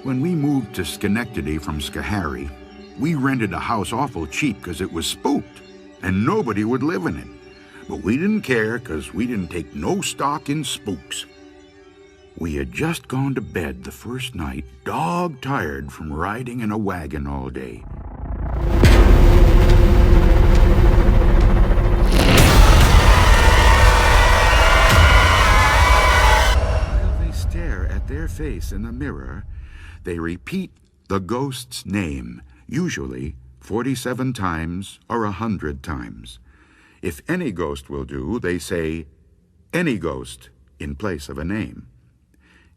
When we moved to Schenectady from Schoharie, we rented a house awful cheap because it was spooked, and nobody would live in it. But we didn't care because we didn't take no stock in spooks. We had just gone to bed the first night, dog-tired from riding in a wagon all day. While they stare at their face in the mirror, they repeat the ghost's name, usually 47 times or 100 times. If any ghost will do, they say, any ghost, in place of a name.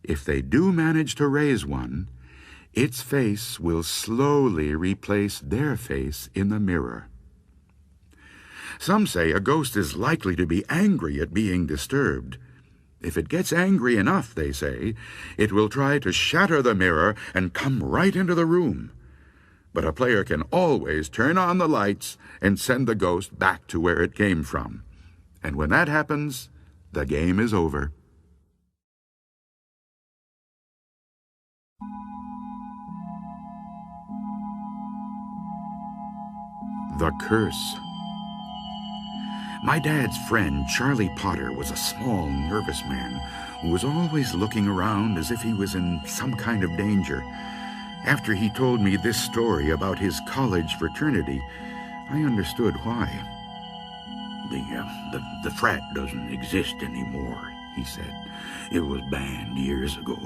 If they do manage to raise one, its face will slowly replace their face in the mirror. Some say a ghost is likely to be angry at being disturbed. If it gets angry enough, they say, it will try to shatter the mirror and come right into the room. But a player can always turn on the lights and send the ghost back to where it came from. And when that happens, the game is over. The Curse. My dad's friend, Charlie Potter, was a small, nervous man who was always looking around as if he was in some kind of danger. After he told me this story about his college fraternity, I understood why. The frat doesn't exist anymore, he said. It was banned years ago.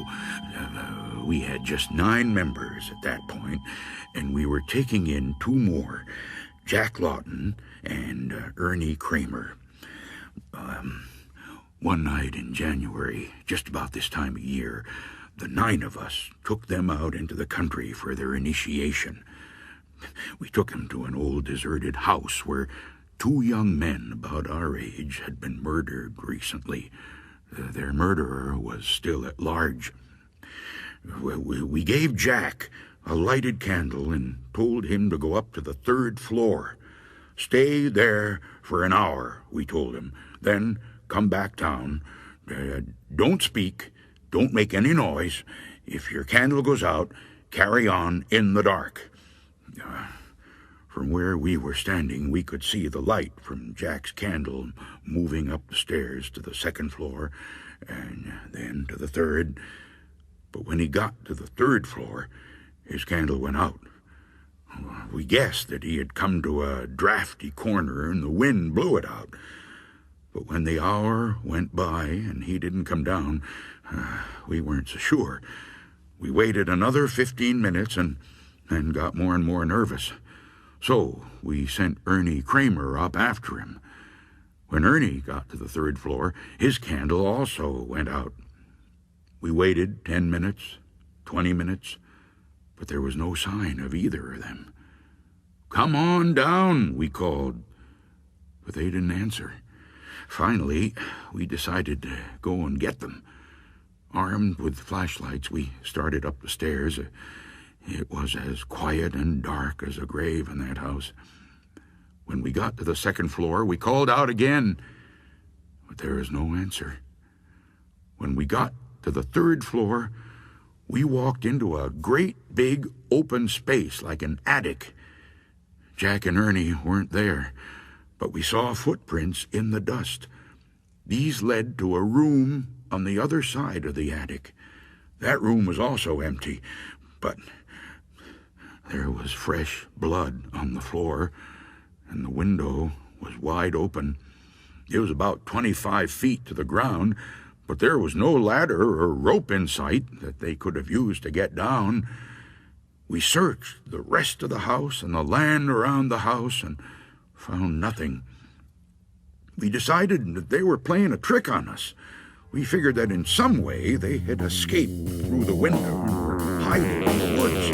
We had just 9 members at that point, and we were taking in 2 more, Jack Lawton and Ernie Kramer. One night in January, just about this time of year, the 9 of us took them out into the country for their initiation. We took them to an old deserted house where 2 young men about our age had been murdered recently. Their murderer was still at large. We gave Jack a lighted candle and told him to go up to the 3rd floor. Stay there for an hour, we told him. Then come back down. Don't speak. Don't make any noise. If your candle goes out, carry on in the dark. From where we were standing, we could see the light from Jack's candle moving up the stairs to the 2nd floor and then to the 3rd. But when he got to the 3rd floor, his candle went out. We guessed that he had come to a drafty corner and the wind blew it out. But when the hour went by and he didn't come down, we weren't so sure. We waited another 15 minutes and got more and more nervous. So we sent Ernie Kramer up after him. When Ernie got to the 3rd floor, his candle also went out. We waited 10 minutes, 20 minutes, but there was no sign of either of them. Come on down, we called, but they didn't answer. Finally, we decided to go and get them. Armed with flashlights, we started up the stairs. It was as quiet and dark as a grave in that house. When we got to the 2nd floor, we called out again, but there was no answer. When we got to the 3rd floor, we walked into a great big open space like an attic. Jack and Ernie weren't there, but we saw footprints in the dust. These led to a room on the other side of the attic. That room was also empty, but there was fresh blood on the floor, and the window was wide open. It was about 25 feet to the ground, but there was no ladder or rope in sight that they could have used to get down. We searched the rest of the house and the land around the house and found nothing. We decided that they were playing a trick on us. We figured that in some way they had escaped through the window and were hiding in the woods.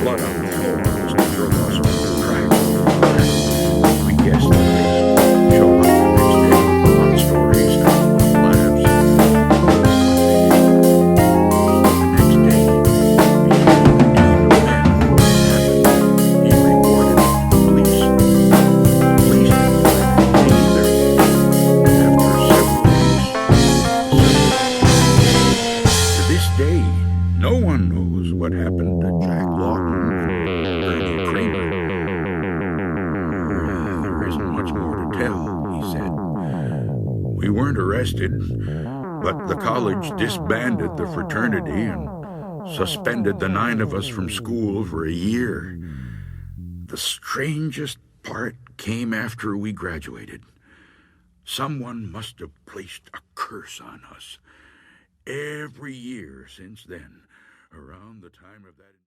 Blood on the floor was to throw us off the track. We guessed that they'd show up the next day on stories and labs. The next day, we came to the man what happened. He reported to the police. The police didn't find anything either. After several days, to this day, No one knows what happened to Jack Lawton and Bernie Kramer. There isn't much more to tell, he said. We weren't arrested, but the college disbanded the fraternity and suspended the 9 of us from school for a year. The strangest part came after we graduated. Someone must have placed a curse on us. Every year since then, around the time of that...